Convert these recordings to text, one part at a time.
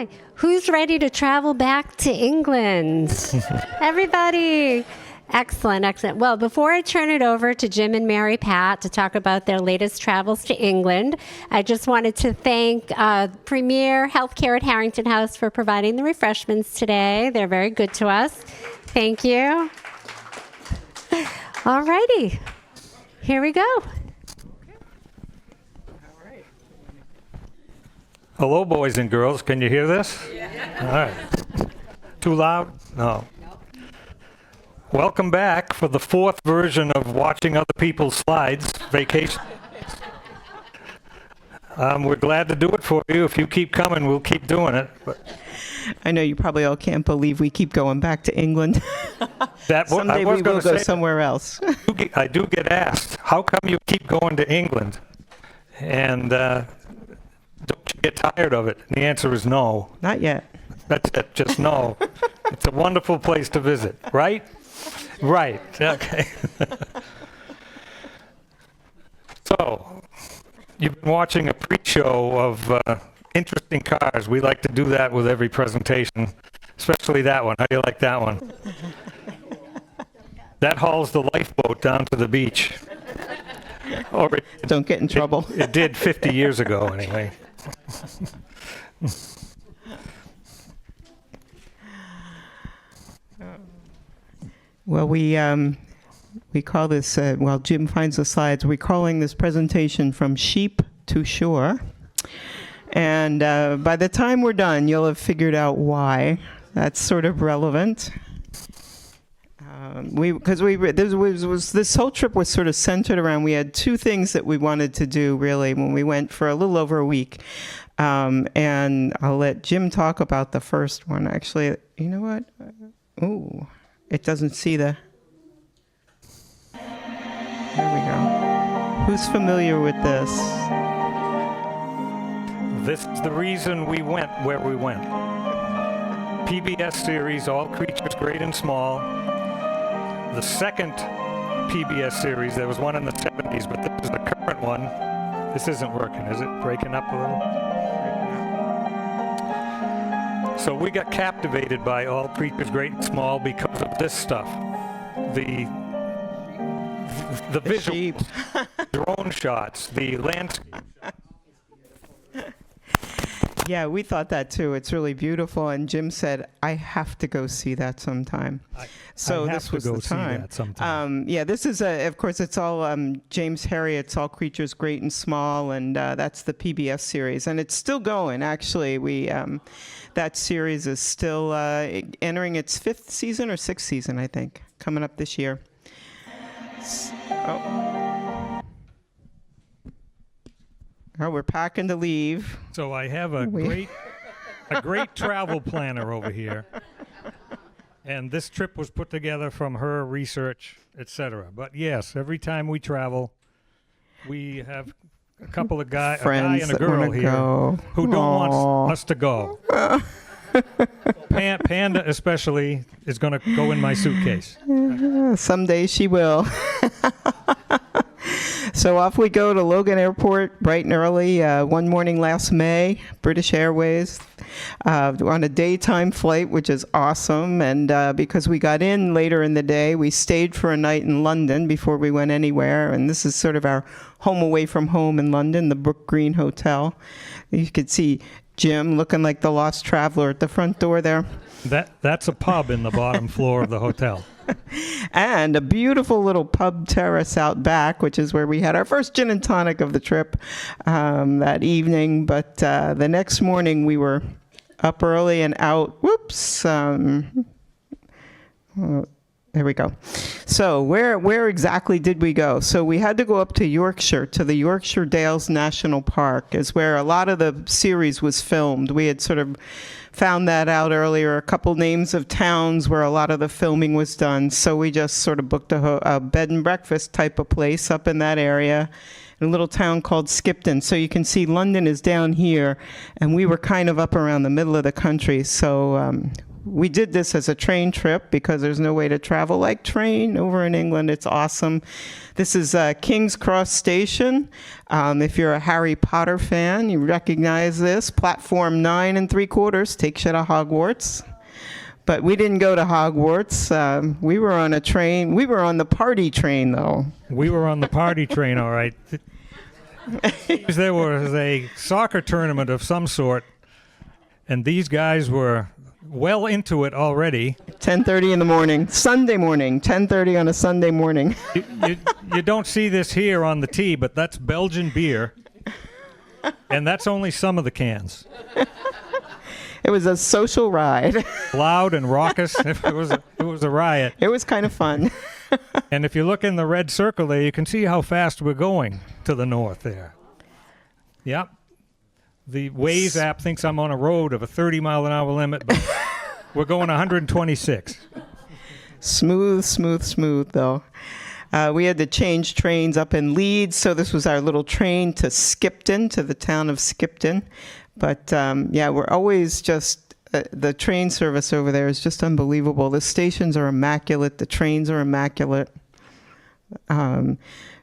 Hi. Who's ready to travel back to England? Everybody. Excellent, excellent. Well, before I turn it over to Jim and Mary Pat to talk about their latest travels to England, I just wanted to thank Premier Healthcare at Harrington House for providing the refreshments today. They're very good to us. Thank you. All righty. Here we go. Hello, boys and girls. Can you hear this? Yeah. All right. Too loud? No. Welcome back for the fourth version of watching other people's slides, vacation. We're glad to do it for you. If you keep coming, we'll keep doing it. But I know you probably all can't believe we keep going back to England. Someday we will go somewhere else. I do get asked, how come you keep going to England? And don't you get tired of it? And the answer is no. Not yet. That's it, just no. It's a wonderful place to visit, right? Right, okay. So, you've been watching a pre-show of interesting cars. We like to do that with every presentation, especially that one. How do you like that one? That hauls the lifeboat down to the beach. Or don't get in trouble. It did 50 years ago, anyway. Well, we call this, while Jim finds the slides, we're calling this presentation From Sheep to Shore. And by the time we're done, you'll have figured out why that's sort of relevant. This whole trip was sort of centered around, we had two things that we wanted to do really when we went for a little over a week. And I'll let Jim talk about the first one. Actually, you know what? Ooh. It doesn't see the... There we go. Who's familiar with this? This is the reason we went where we went. PBS series, All Creatures Great and Small. The second PBS series, there was one in the 70s, but this is the current one. This isn't working, is it? Breaking up a little? So we got captivated by All Creatures Great and Small because of this stuff. The visual, drone shots, the landscape. Yeah, we thought that too. It's really beautiful. And Jim said, I have to go see that sometime. So this was the time. Yeah, this is, of course, it's all James Herriot's All Creatures Great and Small, and that's the PBS series. And it's still going, actually. That series is still entering its fifth season or sixth season, I think, coming up this year. Oh, we're packing to leave. So I have a great travel planner over here. And this trip was put together from her research, etc. But yes, every time we travel, we have a couple of a guy and a girl here who don't want us to go. Panda especially is going to go in my suitcase. Someday she will. So off we go to Logan Airport bright and early one morning last May, British Airways, on a daytime flight, which is awesome. And because we got in later in the day, we stayed for a night in London before we went anywhere. And this is sort of our home away from home in London, the Brook Green Hotel. You could see Jim looking like the lost traveler at the front door there. That's a pub in the bottom floor of the hotel. And a beautiful little pub terrace out back, which is where we had our first gin and tonic of the trip that evening. But the next morning we were up early and out. Whoops. There we go. So where exactly did we go? So we had to go up to Yorkshire, to the Yorkshire Dales National Park, is where a lot of the series was filmed. We had sort of found that out earlier, a couple names of towns where a lot of the filming was done. So we just sort of booked a bed and breakfast type of place up in that area, in a little town called Skipton. So you can see London is down here, and we were kind of up around the middle of the country. So we did this as a train trip because there's no way to travel like train over in England. It's awesome. This is King's Cross Station. If you're a Harry Potter fan, you recognize this. Platform 9 3/4 takes you to Hogwarts. But we didn't go to Hogwarts. We were on a train. We were on the party train, though. We were on the party train, all right. There was a soccer tournament of some sort, and these guys were well into it already. 10:30 in the morning, Sunday morning, 10:30 on a Sunday morning. You don't see this here on the tee, but that's Belgian beer, and that's only some of the cans. It was a social ride. Loud and raucous. It was a riot. It was kind of fun. And if you look in the red circle there, you can see how fast we're going to the north there. Yep. The Waze app thinks I'm on a road of a 30-mile-an-hour limit, but we're going 126. Smooth, though. We had to change trains up in Leeds, so this was our little train to Skipton, to the town of Skipton. But, we're always just... the train service over there is just unbelievable. The stations are immaculate. The trains are immaculate.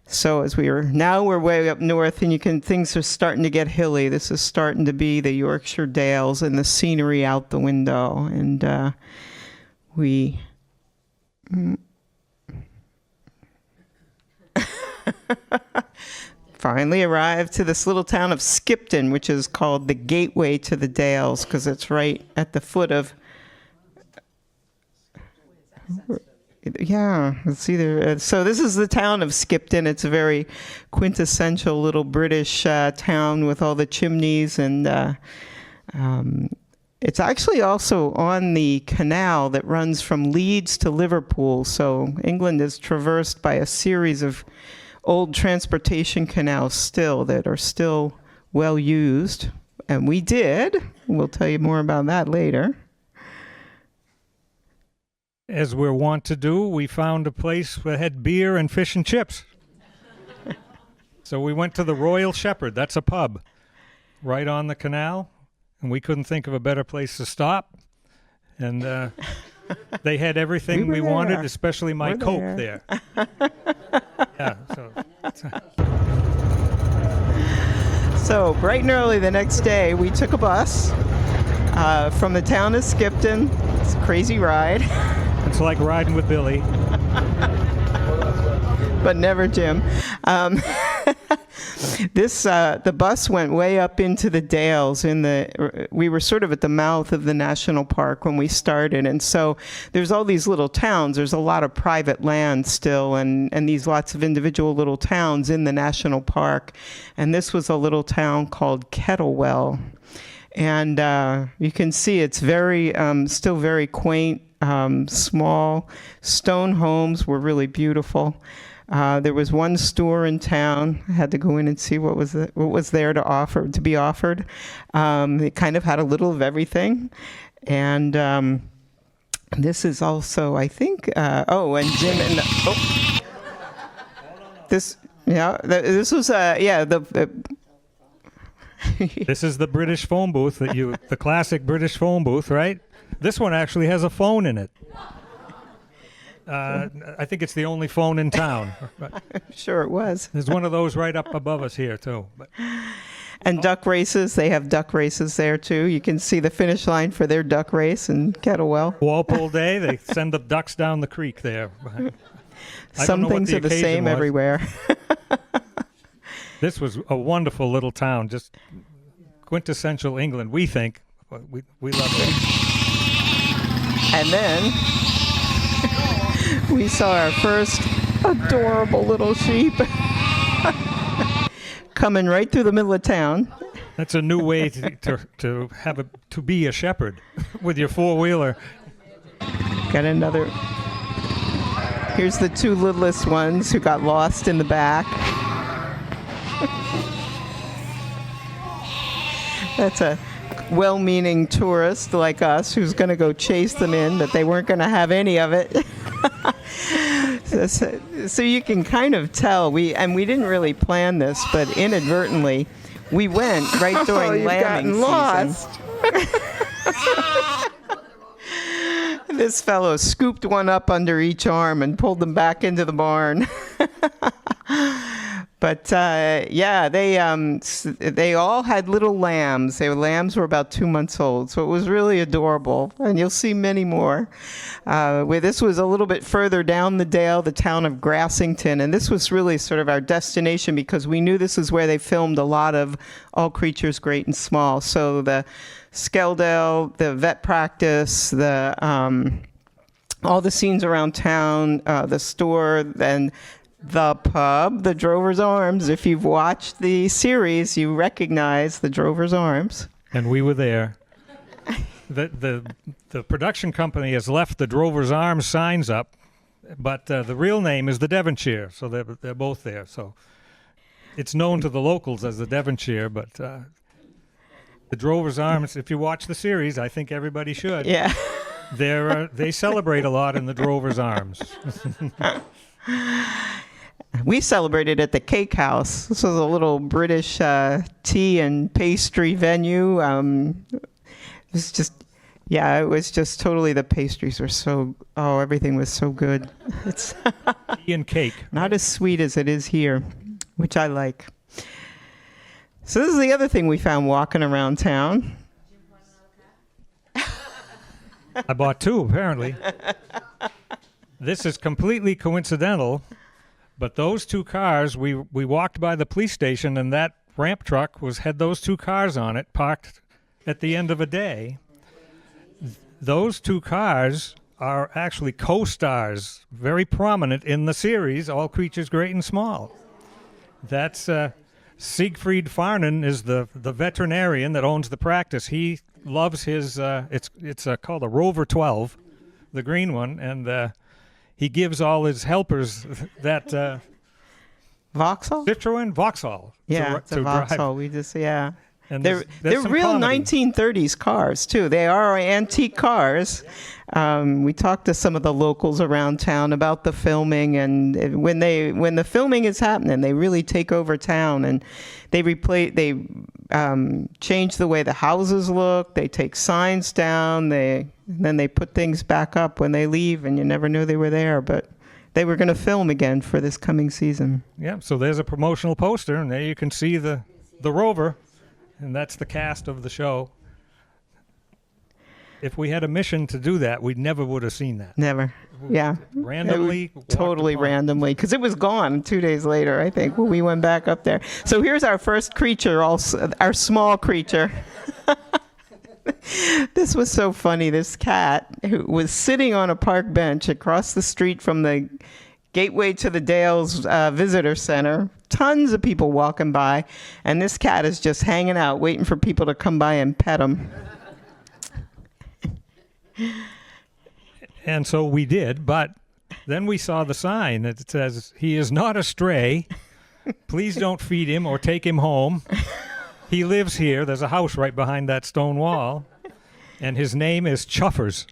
So as we're way up north, and things are starting to get hilly. This is starting to be the Yorkshire Dales and the scenery out the window. And we finally arrived to this little town of Skipton, which is called the gateway to the Dales because it's right at the foot of... Yeah, it's either... so this is the town of Skipton. It's a very quintessential little British town with all the chimneys, and it's actually also on the canal that runs from Leeds to Liverpool. So England is traversed by a series of old transportation canals still that are still well used, and we did. We'll tell you more about that later. As we're wont to do, we found a place that had beer and fish and chips. So we went to the Royal Shepherd. That's a pub right on the canal, and we couldn't think of a better place to stop. And they had everything we wanted, especially my Coke there. Yeah, so bright and early the next day, we took a bus from the town of Skipton. It's a crazy ride. It's like riding with Billy. But never Jim. The bus went way up into the Dales. We were sort of at the mouth of the national park when we started, and so there's all these little towns. There's a lot of private land still, and these lots of individual little towns in the national park. And this was a little town called Kettlewell, and you can see it's very still very quaint. Small stone homes were really beautiful. There was one store in town. I had to go in and see what was there to be offered. It kind of had a little of everything, and this is also, I think. And Jim and this. Yeah, this was This is the British phone booth the classic British phone booth, right? This one actually has a phone in it. I think it's the only phone in town. I'm sure it was. There's one of those right up above us here, too. And duck races. They have duck races there, too. You can see the finish line for their duck race in Kettlewell. Walpole Day, they send the ducks down the creek there. Some things are the same everywhere. This was a wonderful little town, just quintessential England, we think. We love it. And then we saw our first adorable little sheep coming right through the middle of town. That's a new way to be a shepherd with your four-wheeler. Got another. Here's the two littlest ones who got lost in the back. That's a well-meaning tourist like us who's going to go chase them in, but they weren't going to have any of it. So you can kind of tell we didn't really plan this, but inadvertently we went right during lambing season. This fellow scooped one up under each arm and pulled them back into the barn. But yeah, they all had little lambs. Their lambs were about 2 months old, so it was really adorable. And you'll see many more. Where this was a little bit further down the dale, the town of Grassington, and this was really sort of our destination because we knew this is where they filmed a lot of All Creatures Great and Small. So the Skeldale, the vet practice, the all the scenes around town, the store, and the pub, the Drover's Arms. If you've watched the series, you recognize the Drover's Arms. And we were there. The production company has left the Drover's Arms signs up, but the real name is the Devonshire, so they're both there. So it's known to the locals as the Devonshire, but the Drover's Arms, if you watch the series, I think everybody should. Yeah. They celebrate a lot in the Drover's Arms. We celebrated at the Cake House. This was a little British tea and pastry venue. It was just totally, the pastries were everything was so good. It's tea and cake. Not as sweet as it is here, which I like. So this is the other thing we found walking around town. I bought two, apparently. This is completely coincidental, but those two cars, we walked by the police station, and that ramp truck had those two cars on it, parked at the end of a day. Those two cars are actually co-stars, very prominent in the series, All Creatures Great and Small. That's Siegfried Farnan is the veterinarian that owns the practice. He loves his, it's called a Rover 12, the green one, and he gives all his helpers that Vauxhall? Vauxhall. Yeah, it's a Vauxhall. Drive. And they're real comedy. 1930s cars too. They are antique cars. We talked to some of the locals around town about the filming, and when the filming is happening, they really take over town, and they change the way the houses look. They take signs down. Then they put things back up when they leave, and you never knew they were there, but they were going to film again for this coming season. Yeah, so there's a promotional poster, and there you can see the Rover, and that's the cast of the show. If we had a mission to do that, we never would have seen that. Never. Yeah. Randomly. Totally randomly, because it was gone 2 days later, I think, when we went back up there. So here's our first creature, our small creature. This was so funny. This cat who was sitting on a park bench across the street from the gateway to the Dales Visitor Center. Tons of people walking by, and this cat is just hanging out, waiting for people to come by and pet him. And so we did, but then we saw the sign that says, "He is not a stray. Please don't feed him or take him home. He lives here." There's a house right behind that stone wall, and his name is Chuffers.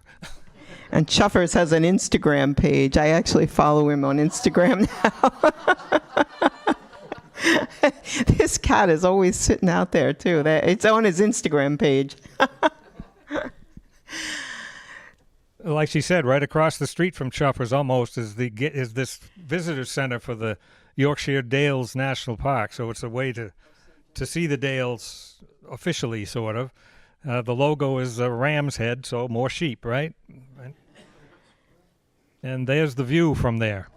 And Chuffers has an Instagram page. I actually follow him on Instagram now. This cat is always sitting out there, too. It's on his Instagram page. Like she said, right across the street from Chuffers almost is this visitor center for the Yorkshire Dales National Park. So it's a way to see the Dales officially, sort of. The logo is a ram's head, so more sheep, right? And there's the view from there.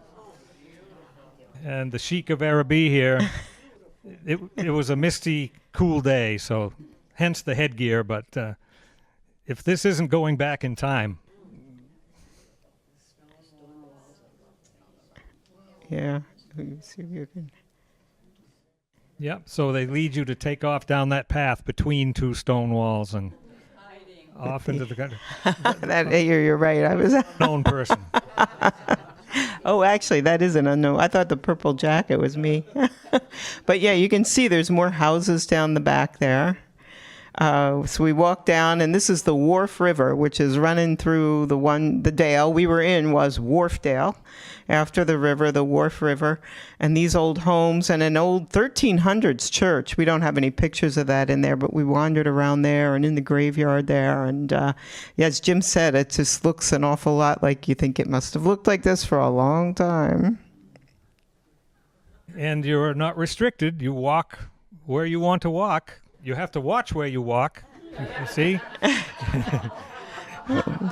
And the Sheik of Araby here, it was a misty, cool day, so hence the headgear. But if this isn't going back in time. Yeah. See if you can. Yep, so they lead you to take off down that path between two stone walls and off into the country. You're right. I was known person. Oh, actually, that is an unknown. I thought the purple jacket was me. But yeah, you can see there's more houses down the back there. So we walked down, and this is the Wharf River, which is running through the dale we were in was Wharfdale. After the river, the Wharf River, and these old homes and an old 1300s church. We don't have any pictures of that in there, but we wandered around there and in the graveyard there. And as Jim said, it just looks an awful lot like you think it must have looked like this for a long time. And you're not restricted. You walk where you want to walk. You have to watch where you walk. You see?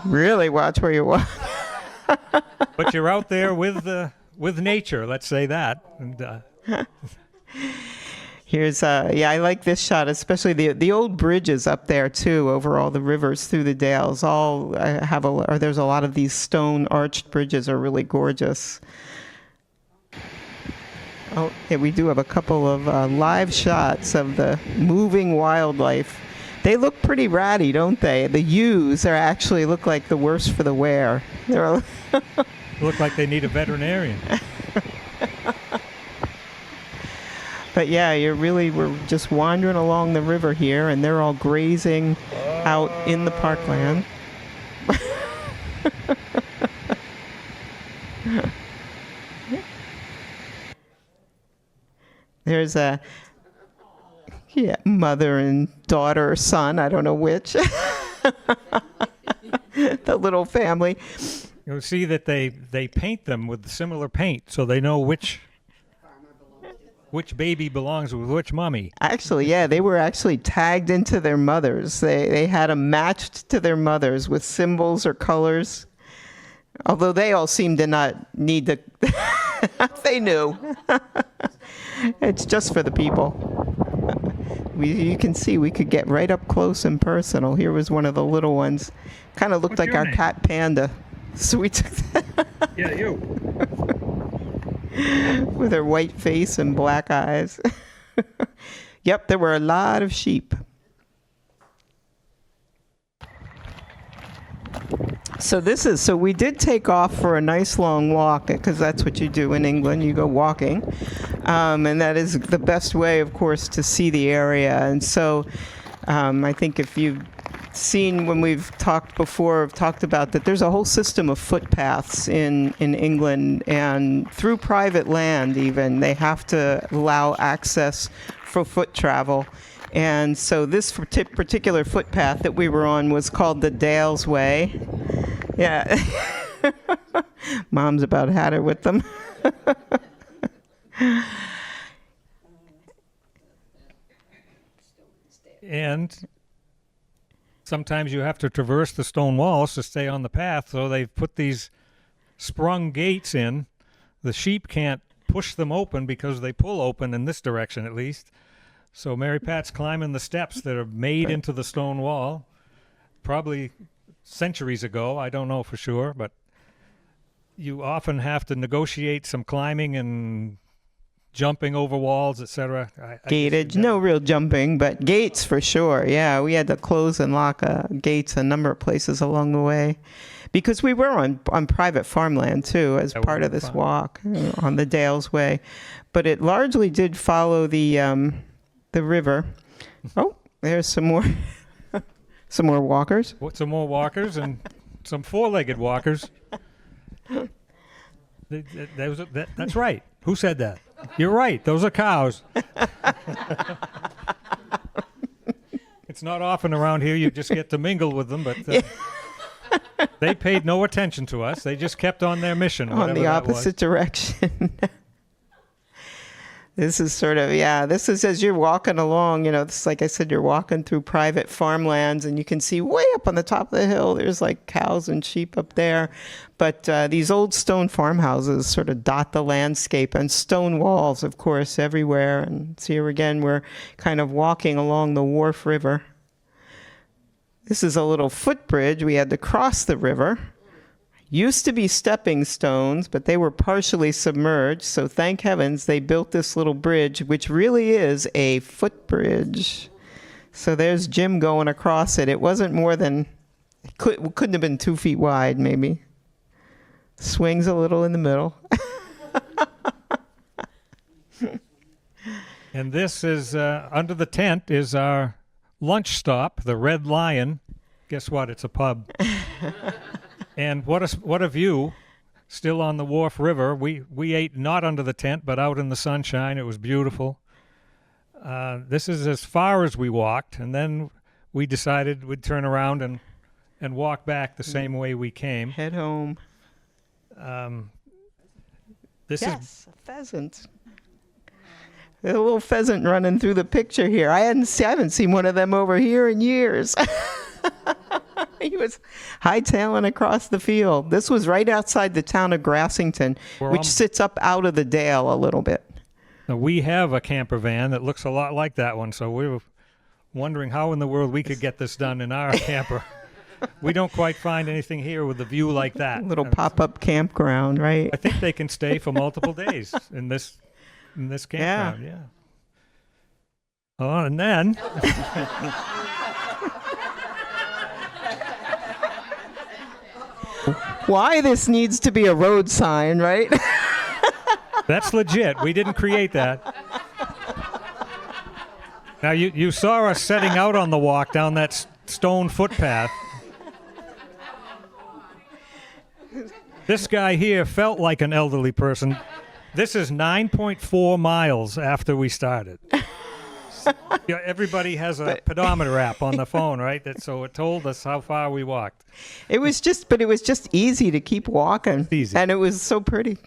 Really watch where you walk. But you're out there with nature, let's say that. And, Here's I like this shot, especially the old bridges up there too, over all the rivers through the dales. There's a lot of these stone arched bridges are really gorgeous. Oh, yeah, we do have a couple of live shots of the moving wildlife. They look pretty ratty, don't they? The ewes actually look like the worse for the wear. They're look like they need a veterinarian. But yeah, we're just wandering along the river here, and they're all grazing out in the parkland. There's a mother and daughter or son, I don't know which. The little family. You'll see that they paint them with similar paint, so they know which baby belongs with which mommy. Actually, yeah, they were actually tagged into their mothers. They had them matched to their mothers with symbols or colors. Although they all seemed to not need to. They knew. It's just for the people. You can see we could get right up close and personal. Here was one of the little ones. Kind of looked like our cat Panda. So we took that. Yeah, you. With her white face and black eyes. Yep, there were a lot of sheep. So we did take off for a nice long walk, because that's what you do in England, you go walking. And that is the best way, of course, to see the area. And so I think if you've seen when we've talked before, talked about that there's a whole system of footpaths in England, and through private land even, they have to allow access for foot travel. And so this particular footpath that we were on was called the Dales Way. Yeah. Mom's about had it with them. And sometimes you have to traverse the stone walls to stay on the path, so they've put these sprung gates in. The sheep can't push them open because they pull open in this direction at least. So Mary Pat's climbing the steps that are made into the stone wall, probably centuries ago, I don't know for sure, but you often have to negotiate some climbing and jumping over walls, etc. Gated, no real jumping, but gates for sure. Yeah, we had to close and lock gates a number of places along the way, because we were on private farmland too, as part of this walk on the Dales Way. But it largely did follow the river. Oh, there's some more some more walkers. Some more walkers and some four-legged walkers. That's right. Who said that? You're right. Those are cows. It's not often around here you just get to mingle with them, but they paid no attention to us. They just kept on their mission. On the opposite direction. This is this is as you're walking along, this, like I said, you're walking through private farmlands, and you can see way up on the top of the hill, there's like cows and sheep up there. But these old stone farmhouses sort of dot the landscape, and stone walls, of course, everywhere. And so here again, we're kind of walking along the Wharf River. This is a little footbridge. We had to cross the river. Used to be stepping stones, but they were partially submerged. So thank heavens they built this little bridge, which really is a footbridge. So there's Jim going across it. It wasn't more than, couldn't have been 2 feet wide, maybe. Swings a little in the middle. And this is, under the tent is our lunch stop, the Red Lion. Guess what? It's a pub. And what a view. Still on the Wharf River. We ate not under the tent, but out in the sunshine. It was beautiful. This is as far as we walked, and then we decided we'd turn around and walk back the same way we came. Head home. This is a pheasant. A little pheasant running through the picture here. I haven't seen one of them over here in years. He was hightailing across the field. This was right outside the town of Grassington, which sits up out of the dale a little bit. Now, we have a camper van that looks a lot like that one, so we were wondering how in the world we could get this done in our camper. We don't quite find anything here with a view like that. Little pop-up campground, right? I think they can stay for multiple days in this campground. Yeah. Oh, and then why this needs to be a road sign, right? That's legit. We didn't create that. Now, you saw us setting out on the walk down that stone footpath. This guy here felt like an elderly person. This is 9.4 miles after we started. Yeah, everybody has a pedometer app on the phone, right? So it told us how far we walked. It was just easy to keep walking. Easy. And it was so pretty.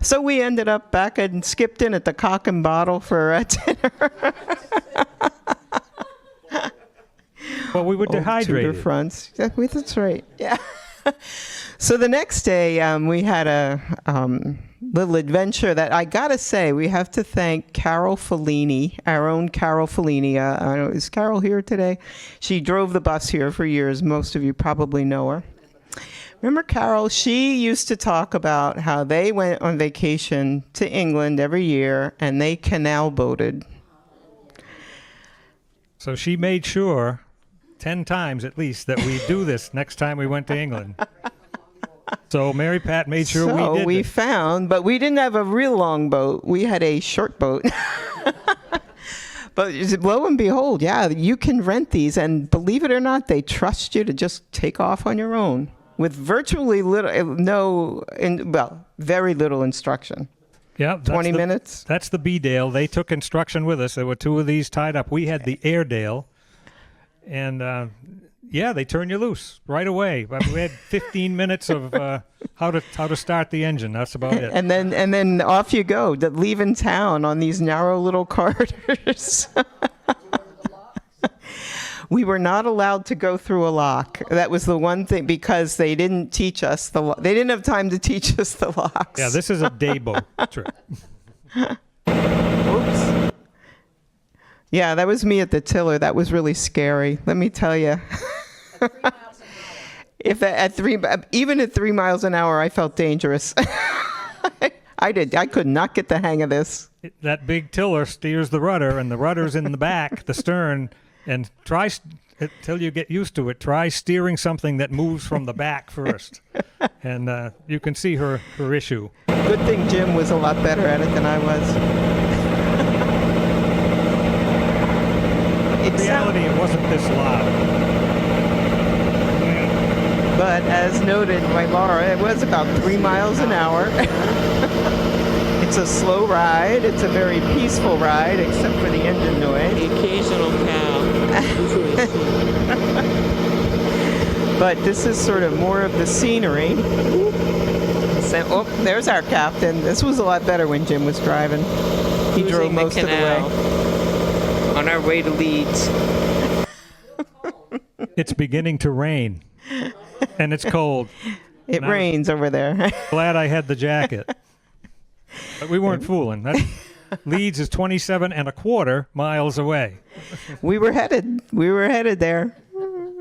So we ended up back and skipped in at the Cock and Bottle for dinner. Well, we were dehydrated. Tudor fronts. Yeah, that's right. Yeah. So the next day, we had a little adventure that I gotta say, we have to thank Carol Fellini, our own Carol Fellini. Is Carol here today? She drove the bus here for years. Most of you probably know her. Remember Carol? She used to talk about how they went on vacation to England every year and they canal boated. So she made sure 10 times at least that we do this next time we went to England. So Mary Pat made sure we did. So we found, but we didn't have a real long boat. We had a short boat. But lo and behold, yeah, you can rent these, and believe it or not, they trust you to just take off on your own with virtually very little instruction. Yeah, 20 minutes. That's the B-Dale. They took instruction with us. There were two of these tied up. We had the Airedale, and they turn you loose right away. But we had 15 minutes of how to start the engine. That's about it. And then off you go, leaving town on these narrow little corridors. We were not allowed to go through a lock. That was the one thing, because they didn't teach us they didn't have time to teach us the locks. Yeah, this is a day boat trip. Oops. Yeah, that was me at the tiller. That was really scary. Let me tell you. Even at 3 miles an hour, I felt dangerous. I could not get the hang of this. That big tiller steers the rudder, and the rudder's in the back, the stern. And try, until you get used to it, try steering something that moves from the back first. And you can see her issue. Good thing Jim was a lot better at it than I was. In reality, it wasn't this loud. But as noted by Laura, it was about 3 miles an hour. It's a slow ride. It's a very peaceful ride, except for the engine noise. The occasional cow. But this is sort of more of the scenery. So, there's our captain. This was a lot better when Jim was driving. He drove most of the way. On our way to Leeds. It's beginning to rain, and it's cold. It rains over there. Glad I had the jacket. But we weren't fooling. Leeds is 27.25 miles away. We were headed there.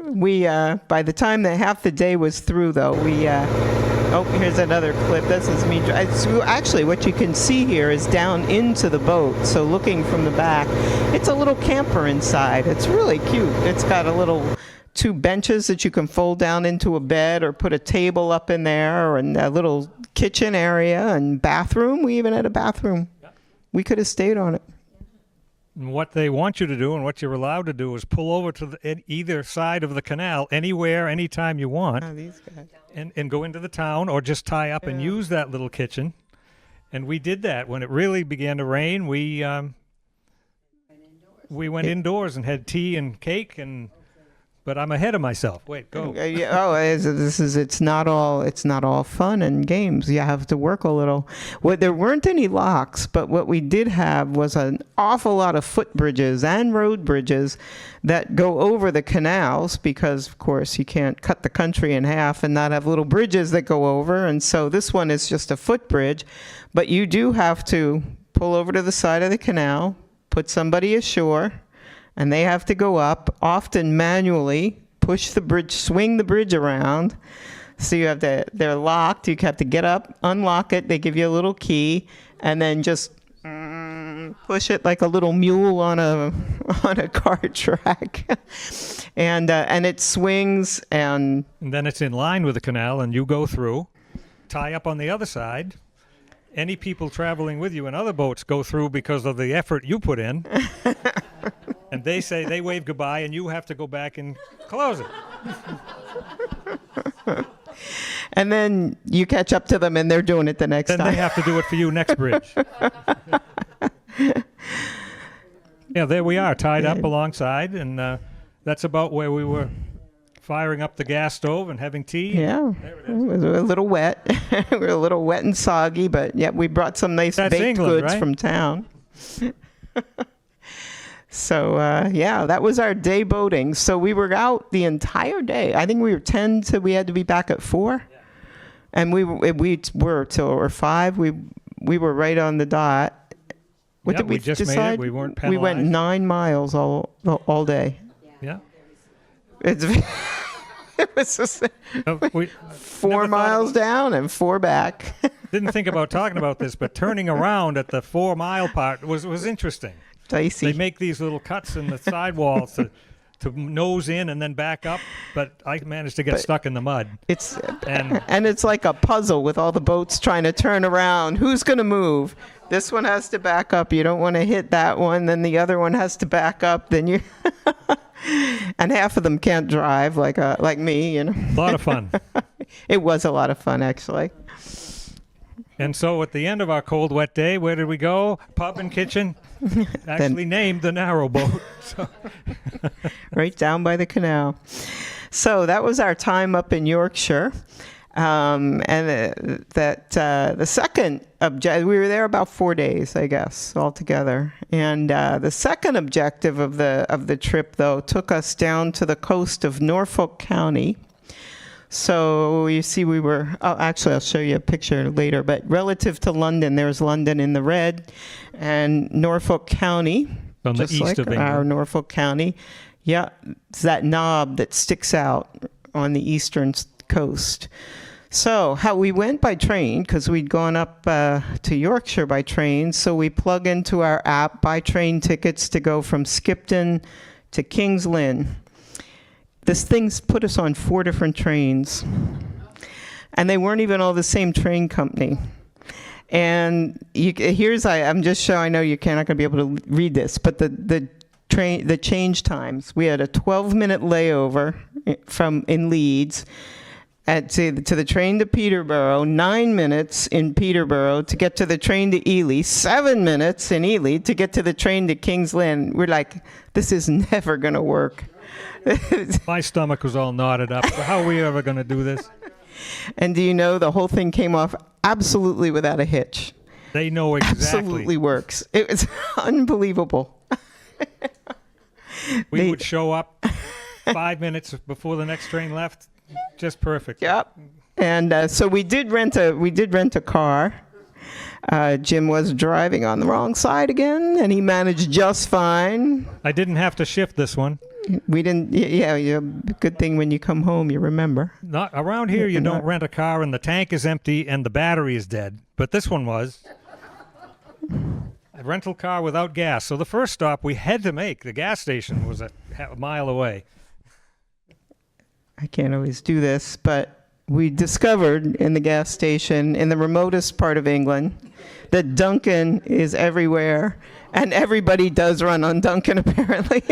We by the time that half the day was through, though, here's another clip. This is me. Actually, what you can see here is down into the boat. So looking from the back, it's a little camper inside. It's really cute. It's got a little 2 benches that you can fold down into a bed, or put a table up in there, and a little kitchen area and bathroom. We even had a bathroom. We could have stayed on it. And what they want you to do and what you're allowed to do is pull over to either side of the canal anywhere, anytime you want, Oh, these guys. and go into the town or just tie up and use that little kitchen. And we did that. When it really began to rain, we went indoors and had tea and cake. But I'm ahead of myself. Wait, go. It's not all fun and games. You have to work a little. Well, there weren't any locks, but what we did have was an awful lot of footbridges and road bridges that go over the canals because, of course, you can't cut the country in half and not have little bridges that go over. And so this one is just a footbridge, but you do have to pull over to the side of the canal, put somebody ashore, and they have to go up, often manually, push the bridge, swing the bridge around. So you have to, they're locked. You have to get up, unlock it. They give you a little key, and then just push it like a little mule on a cart track. and it swings, and then it's in line with the canal, and you go through, tie up on the other side. Any people traveling with you in other boats go through because of the effort you put in. And they wave goodbye, and you have to go back and close it. And then you catch up to them, and they're doing it the next time. Then they have to do it for you next bridge. Yeah, there we are, tied up alongside, and that's about where we were firing up the gas stove and having tea. Yeah, there it it was a little wet. We were a little wet and soggy, but yeah, we brought some nice That's baked England, goods right? from town. So, yeah, that was our day boating. So we were out the entire day. I think we were 10 till we had to be back at 4. Yeah. And we were till 5. We were right on the dot. What did we just decide? made it. We weren't We went penalized. 9 miles all day. Yeah. It was just We 4 never thought miles about- down and 4 back. Didn't think about talking about this, but turning around at the 4-mile part was interesting. Dicey. They make these little cuts in the sidewalls to nose in and then back up, but I managed to get stuck in the mud. It's And- and it's like a puzzle with all the boats trying to turn around. Who's going to move? This one has to back up. You don't want to hit that one. Then the other one has to back up. Then you and half of them can't drive like me. You know. A lot of fun. It was a lot of fun, actually. And so at the end of our cold, wet day, where did we go? Pub and kitchen. Actually named the Narrowboat. So. Right down by the canal. So that was our time up in Yorkshire. And the second objective, we were there about 4 days, I guess, altogether. And the second objective of the trip, though, took us down to the coast of Norfolk County. So you see actually I'll show you a picture later, but relative to London, there's London in the red, and Norfolk County, On the just east like of England. our Norfolk County. Yeah, it's that knob that sticks out on the eastern coast. So how we went by train, because we'd gone up to Yorkshire by train, so we plug into our app, buy train tickets to go from Skipton to King's Lynn. This thing's put us on 4 different trains, and they weren't even all the same train company. And I'm just showing, I know you're not going to be able to read this, but the change times. We had a 12-minute layover in Leeds to the train to Peterborough, 9 minutes in Peterborough to get to the train to Ely, 7 minutes in Ely to get to the train to King's Lynn. We're like, this is never going to work. My stomach was all knotted up. How are we ever going to do this? And do you know the whole thing came off absolutely without a hitch? They know exactly. Absolutely works. It was unbelievable. We would show up 5 minutes before the next train left. Just perfect. Yep. And so we did rent a car. Jim was driving on the wrong side again, and he managed just fine. I didn't have to shift this one. We didn't. Yeah. Good thing when you come home, you remember. Not around here. You don't rent a car and the tank is empty and the battery is dead. But this one was a rental car without gas. So the first stop we had to make, the gas station, was a mile away. I can't always do this, but we discovered in the gas station in the remotest part of England that Dunkin' is everywhere, and everybody does run on Dunkin' apparently.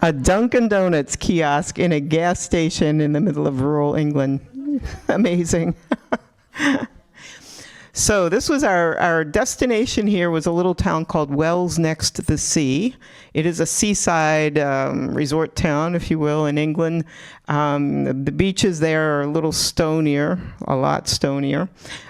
A Dunkin' Donuts kiosk in a gas station in the middle of rural England. Amazing. So this was our destination here was a little town called Wells next to the sea. It is a seaside resort town, if you will, in England. The beaches there are a little stonier, a lot stonier.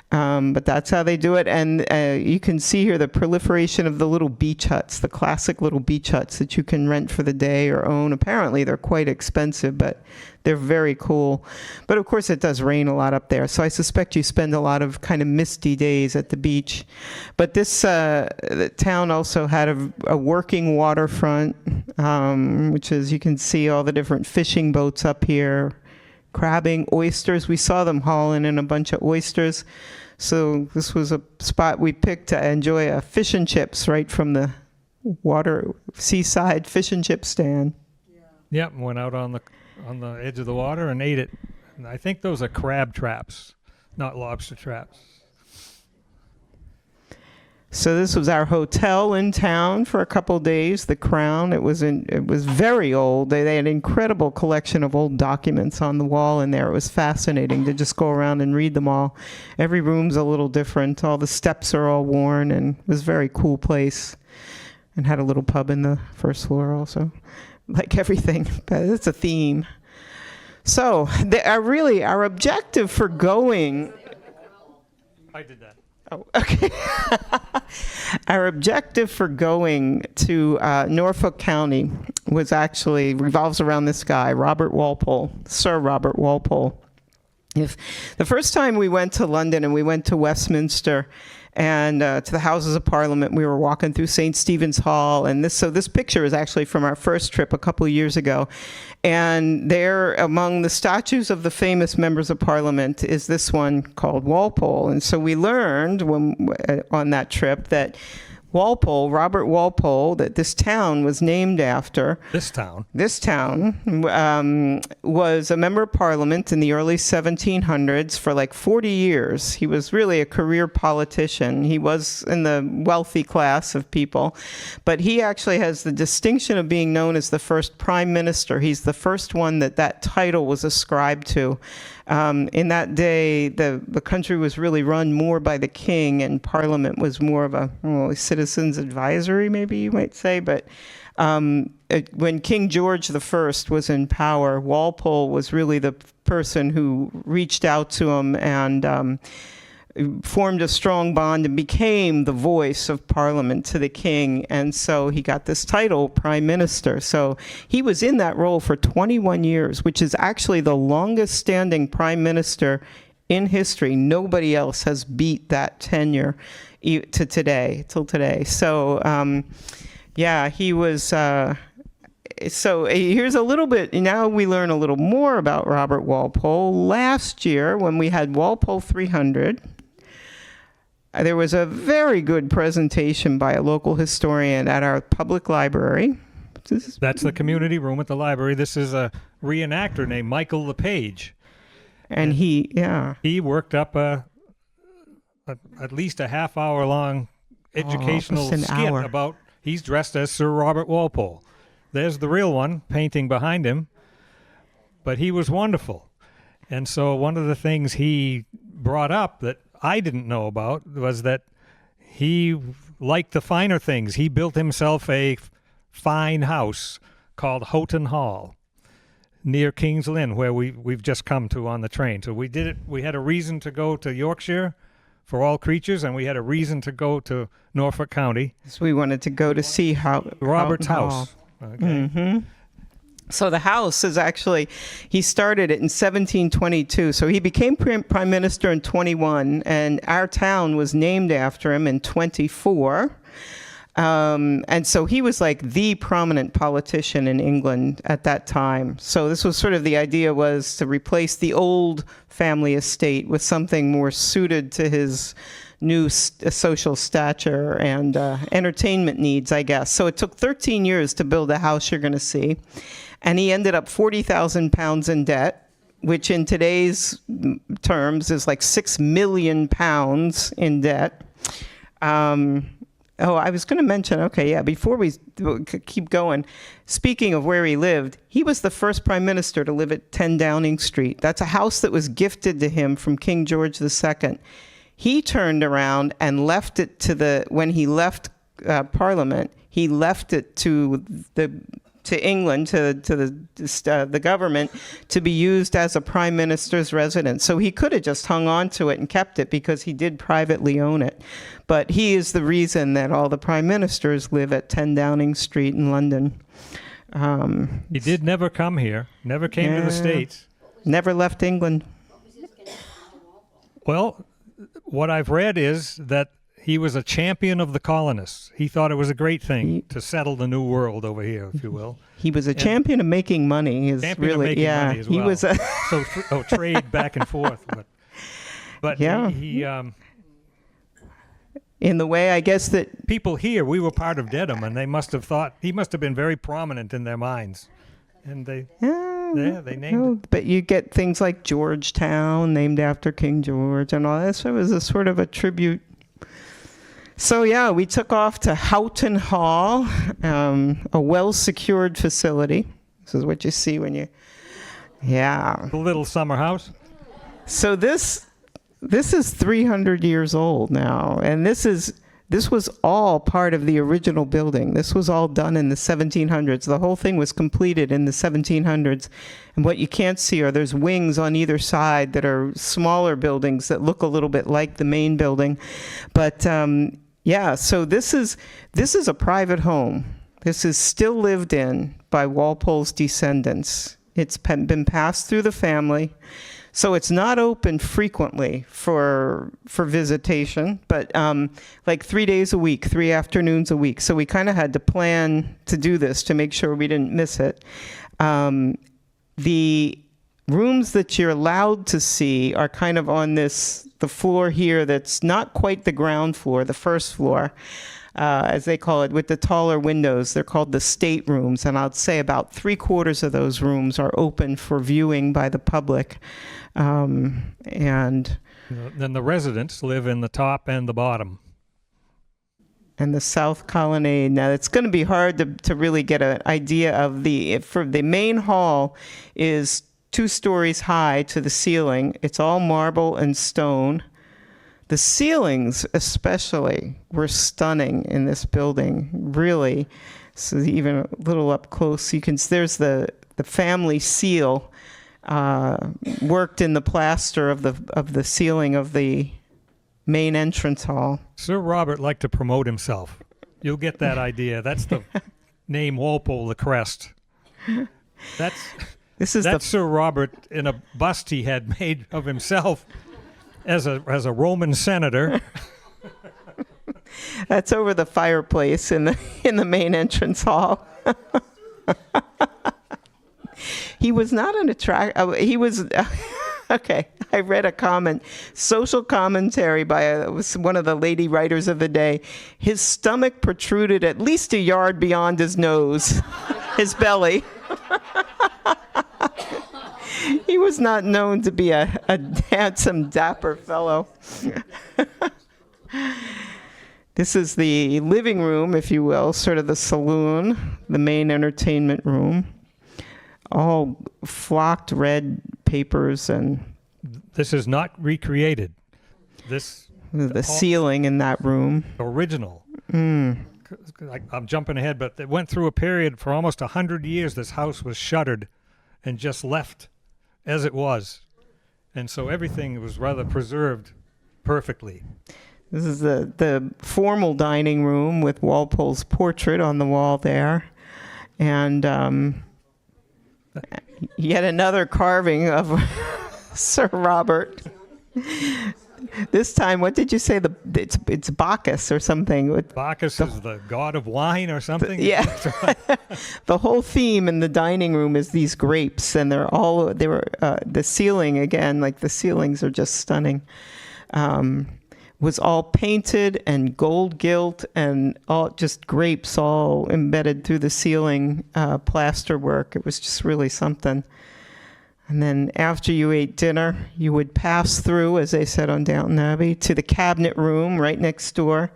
But that's how they do it. And you can see here the proliferation of the little beach huts, the classic little beach huts that you can rent for the day or own. Apparently they're quite expensive, but they're very cool. But of course it does rain a lot up there. So I suspect you spend a lot of kind of misty days at the beach. But this the town also had a working waterfront, which is, you can see all the different fishing boats up here. Crabbing, oysters. We saw them hauling in a bunch of oysters. So this was a spot we picked to enjoy a fish and chips right from the seaside fish and chip stand. Yep, went out on the edge of the water and ate it. And I think those are crab traps, not lobster traps. So this was our hotel in town for a couple days, the Crown. It was very old. They had an incredible collection of old documents on the wall in there. It was fascinating to just go around and read them all. Every room's a little different. All the steps are all worn, and it was a very cool place. And had a little pub in the first floor also. Like everything, but it's a theme. So our objective for going... I did that. Oh, okay. Our objective for going to Norfolk County revolves around this guy, Robert Walpole, Sir Robert Walpole. The first time we went to London and we went to Westminster and to the Houses of Parliament, we were walking through St. Stephen's Hall, and this picture is actually from our first trip a couple of years ago. And there, among the statues of the famous members of Parliament, is this one called Walpole. And so we learned on that trip that Robert Walpole, that this town was named after. This town was a member of Parliament in the early 1700s for like 40 years. He was really a career politician. He was in the wealthy class of people, but he actually has the distinction of being known as the first prime minister. He's the first one that title was ascribed to. In that day, the country was really run more by the king, and Parliament was more of a citizens' advisory, maybe you might say. But when King George I was in power, Walpole was really the person who reached out to him and formed a strong bond and became the voice of Parliament to the king. And so he got this title, Prime Minister. So he was in that role for 21 years, which is actually the longest standing Prime Minister in history. Nobody else has beat that tenure till today. So, he was... So here's a little bit, now we learn a little more about Robert Walpole. Last year, when we had Walpole 300, there was a very good presentation by a local historian at our public library. That's the community room at the library. This is a reenactor named Michael LePage. And he worked up at least a half-hour-long educational skit about, he's dressed as Sir Robert Walpole. There's the real one, painting behind him. But he was wonderful. And so one of the things he brought up that I didn't know about was that he liked the finer things. He built himself a fine house called Houghton Hall near King's Lynn, where we've just come to on the train. So we did it. We had a reason to go to Yorkshire for all creatures, and we had a reason to go to Norfolk County. So we wanted to go to see Robert's house. Okay. Mm-hmm. So the house is actually, he started it in 1722. So he became prime minister in 21, and our town was named after him in 24. And so he was like the prominent politician in England at that time. So this was sort of the idea, was to replace the old family estate with something more suited to his new social stature and entertainment needs, I guess. So it took 13 years to build the house you're going to see. And he ended up £40,000 in debt which in today's terms is like 6 million pounds in debt. I was going to mention, before we keep going, speaking of where he lived, he was the first prime minister to live at 10 Downing Street. That's a house that was gifted to him from King George II. He turned around and left it when he left Parliament, he left it to England, to the government, to be used as a prime minister's residence. So he could have just hung on to it and kept it because he did privately own it. But he is the reason that all the prime ministers live at 10 Downing Street in London. He did never come here, never came to the States. Never left England. Well, what I've read is that he was a champion of the colonists. He thought it was a great thing to settle the new world over here, if you will. He was a champion of making money. Money as well. He was trade back and forth. But yeah. he in the way, I guess, that people here, we were part of Dedham, and they must have thought he must have been very prominent in their minds, and they named it. But you get things like Georgetown, named after King George, and all that. So it was a sort of a tribute. So yeah, we took off to Houghton Hall, a well-secured facility. This is what you see when you, The little summer house. So this is 300 years old now, and this was all part of the original building. This was all done in the 1700s. The whole thing was completed in the 1700s. And what you can't see are there's wings on either side that are smaller buildings that look a little bit like the main building. But so this is a private home. This is still lived in by Walpole's descendants. It's been passed through the family. So it's not open frequently for visitation, but like 3 days a week, 3 afternoons a week. So we kind of had to plan to do this to make sure we didn't miss it. The rooms that you're allowed to see are kind of on the floor here that's not quite the ground floor, the first floor, as they call it, with the taller windows. They're called the state rooms, and I'd say about 3/4 of those rooms are open for viewing by the public. And then the residents live in the top and the bottom. And the South Colonnade. Now, it's going to be hard to really get an idea of for the main hall is 2 stories high to the ceiling. It's all marble and stone. The ceilings especially were stunning in this building, really. So even a little up close, there's the family seal worked in the plaster of the ceiling of the main entrance hall. Sir Robert liked to promote himself. You'll get that idea. That's the name Walpole, the crest. That's Sir Robert in a bust he had made of himself as a Roman senator. That's over the fireplace in the main entrance hall. He was not an he was okay. I read a social commentary by one of the lady writers of the day. His stomach protruded at least a yard beyond his nose, his belly. He was not known to be a handsome, dapper fellow. This is the living room, if you will, sort of the saloon, the main entertainment room. All flocked red papers, and this is not recreated. The ceiling in that room. Original. I'm jumping ahead, but it went through a period for almost 100 years. This house was shuttered and just left as it was. And so everything was rather preserved perfectly. This is the formal dining room with Walpole's portrait on the wall there. And yet another carving of Sir Robert. This time, what did you say? It's Bacchus or something. Bacchus is the god of wine or something? Yeah. The whole theme in the dining room is these grapes, and the ceiling, again, like the ceilings are just stunning. Was all painted and gold gilt and all just grapes all embedded through the ceiling plaster work. It was just really something. And then after you ate dinner, you would pass through, as they said on Downton Abbey, to the cabinet room right next door.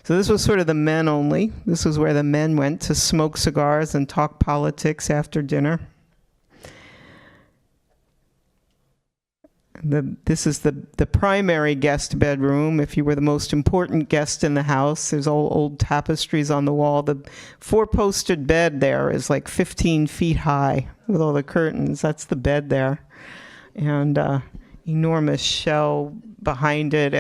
So this was sort of the men only. This was where the men went to smoke cigars and talk politics after dinner. This is the primary guest bedroom. If you were the most important guest in the house, there's all old tapestries on the wall. The four-posted bed there is like 15 feet high with all the curtains. That's the bed there. And enormous shell behind it.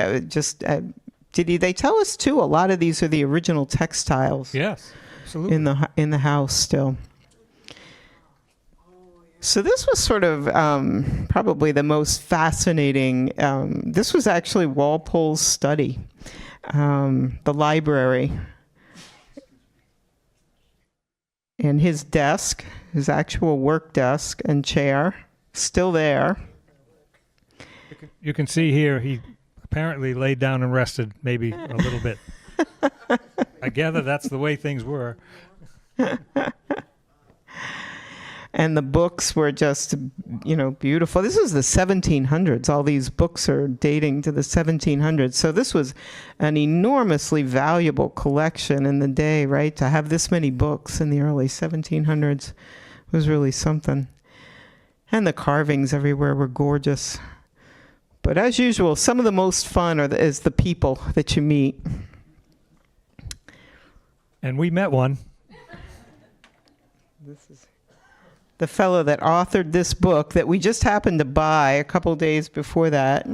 They tell us, too, a lot of these are the original textiles. Yes, absolutely. In the house still. So this was sort of probably the most fascinating. This was actually Walpole's study, the library. And his desk, his actual work desk and chair, still there. You can see here he apparently laid down and rested maybe a little bit. I gather that's the way things were. And the books were just, beautiful. This is the 1700s. All these books are dating to the 1700s. So this was an enormously valuable collection in the day, right? To have this many books in the early 1700s was really something. And the carvings everywhere were gorgeous. But as usual, some of the most fun is the people that you meet. And we met one. This is the fellow that authored this book that we just happened to buy a couple days before that,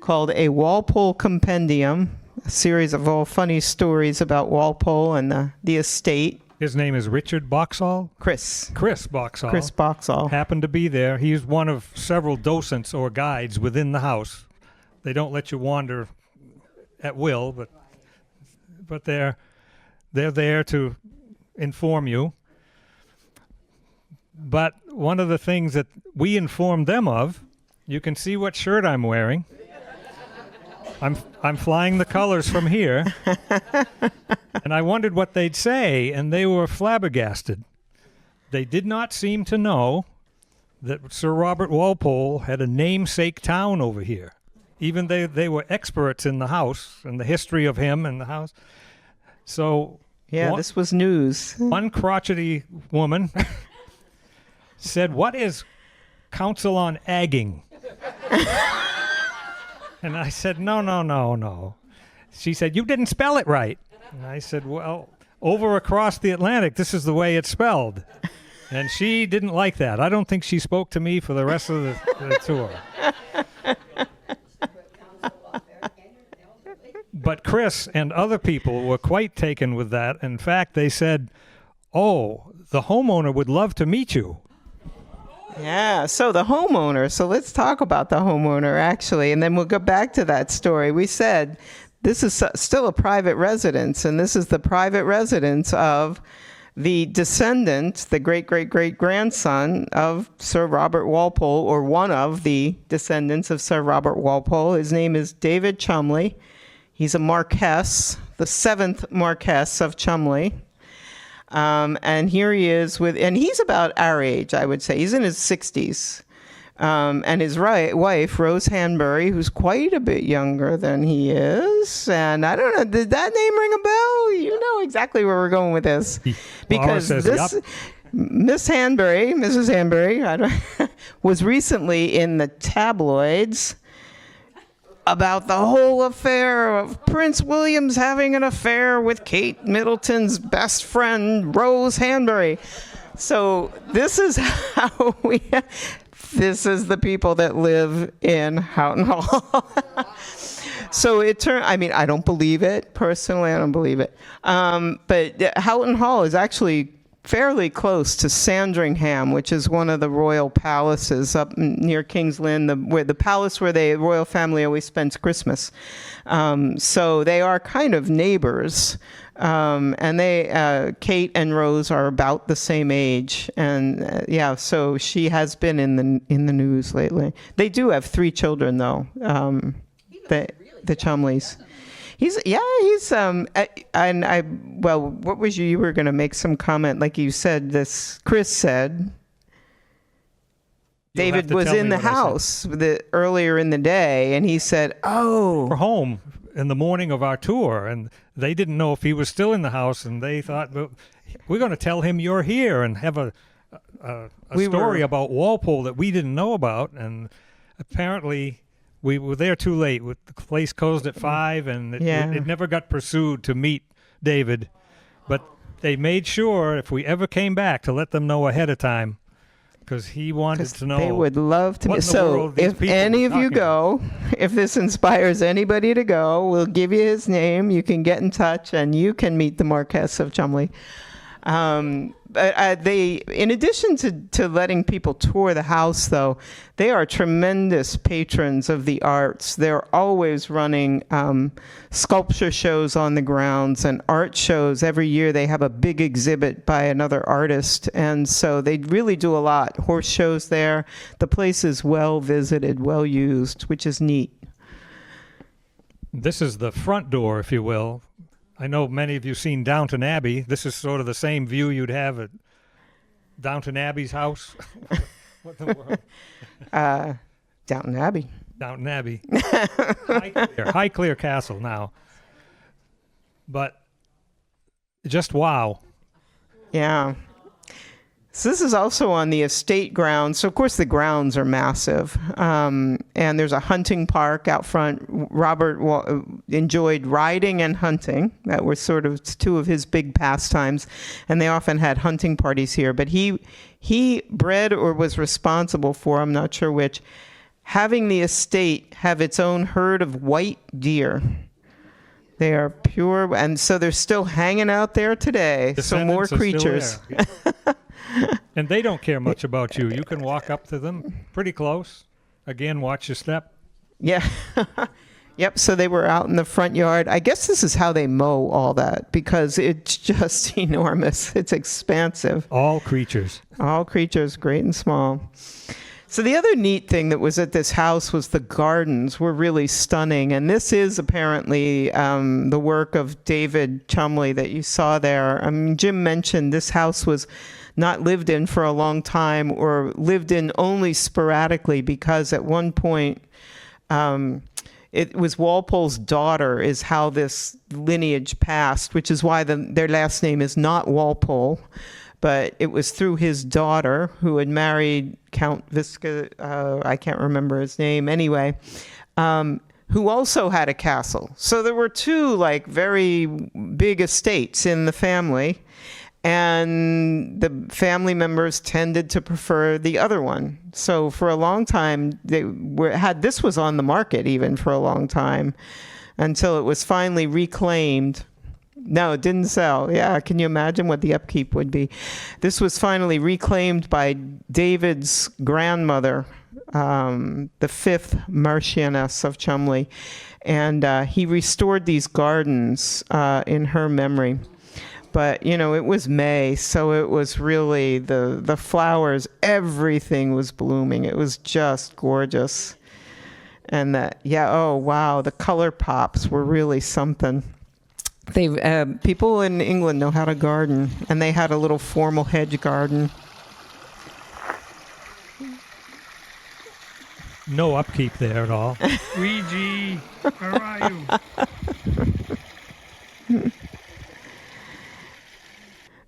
called A Walpole Compendium, a series of all funny stories about Walpole and the estate. His name is Richard Boxall? Chris Boxall. Chris Boxall. Happened to be there. He's one of several docents or guides within the house. They don't let you wander at will, but they're there to inform you. But one of the things that we informed them of, you can see what shirt I'm wearing. I'm flying the colors from here. And I wondered what they'd say, and they were flabbergasted. They did not seem to know that Sir Robert Walpole had a namesake town over here. Even they were experts in the house and the history of him and the house. So yeah, this was news. One crotchety woman said, "What is Council on Agging?" And I said, No. She said, "You didn't spell it right." And I said, "Well, over across the Atlantic, this is the way it's spelled." And she didn't like that. I don't think she spoke to me for the rest of the tour. But Chris and other people were quite taken with that. In fact, they said, "Oh, the homeowner would love to meet you." Yeah, so the homeowner. So let's talk about the homeowner, actually, and then we'll go back to that story. We said this is still a private residence, and this is the private residence of the descendant, the great-great-great-grandson of Sir Robert Walpole, or one of the descendants of Sir Robert Walpole. His name is David Cholmondeley. He's a Marquess, the 7th Marquess of Cholmondeley. And here he is and he's about our age, I would say. He's in his 60s. And his wife, Rose Hanbury, who's quite a bit younger than he is. And I don't know, did that name ring a bell? You know exactly where we're going with this. Because Mrs. Hanbury, was recently in the tabloids about the whole affair of Prince William's having an affair with Kate Middleton's best friend, Rose Hanbury. So this is how this is the people that live in Houghton Hall. So I don't believe it. Personally, I don't believe it. But Houghton Hall is actually fairly close to Sandringham, which is one of the royal palaces up near King's Lynn, the palace where the royal family always spends Christmas. So they are kind of neighbors. And Kate and Rose are about the same age. And so she has been in the news lately. They do have 3 children, though, the Cholmondeleys. What was you were going to make some comment, like you said, Chris said. David was in the house earlier in the day, and he said, "Oh, we're home in the morning of our tour," and they didn't know if he was still in the house, and they thought, well, we're going to tell him you're here and have a story about Walpole that we didn't know about. And apparently we were there too late. The place closed at 5, and it never got pursued to meet David. But they made sure if we ever came back to let them know ahead of time, because he wanted to know. They would love to. So if any of you go, if this inspires anybody to go, we'll give you his name. You can get in touch, and you can meet the Marquess of Cholmondeley. But they, in addition to letting people tour the house, though, they are tremendous patrons of the arts. They're always running sculpture shows on the grounds and art shows. Every year they have a big exhibit by another artist, and so they really do a lot. Horse shows there. The place is well visited, well used, which is neat. This is the front door, if you will. I know many of you seen Downton Abbey. This is sort of the same view you'd have at Downton Abbey's house. What in the world? Downton Abbey. Downton Abbey. Highclere Castle now. But just wow. Yeah. So this is also on the estate grounds. So, of course, the grounds are massive. And there's a hunting park out front. Robert enjoyed riding and hunting. That were sort of two of his big pastimes. And they often had hunting parties here. But he bred or was responsible for, I'm not sure which, having the estate have its own herd of white deer. They are pure. And so they're still hanging out there today. So more creatures. And they don't care much about you. You can walk up to them pretty close. Again, watch your step. Yeah. Yep. So they were out in the front yard. I guess this is how they mow all that, because it's just enormous. It's expansive. All creatures. All creatures, great and small. So the other neat thing that was at this house was the gardens were really stunning. And this is apparently the work of David Cholmondeley that you saw there. I mean, Jim mentioned this house was not lived in for a long time, or lived in only sporadically, because at one point it was Walpole's daughter is how this lineage passed, which is why their last name is not Walpole, but it was through his daughter, who had married Count Visca, I can't remember his name anyway, who also had a castle. So there were two very big estates in the family. And the family members tended to prefer the other one. So for a long time, this was on the market even for a long time, until it was finally reclaimed. No, it didn't sell. Yeah, can you imagine what the upkeep would be? This was finally reclaimed by David's grandmother, the fifth Marchioness of Cholmondeley, and he restored these gardens in her memory. But, it was May, so it was really the flowers, everything was blooming. It was just gorgeous. And oh, wow, the color pops were really something. People in England know how to garden, and they had a little formal hedge garden. No upkeep there at all. Ouija, where are you?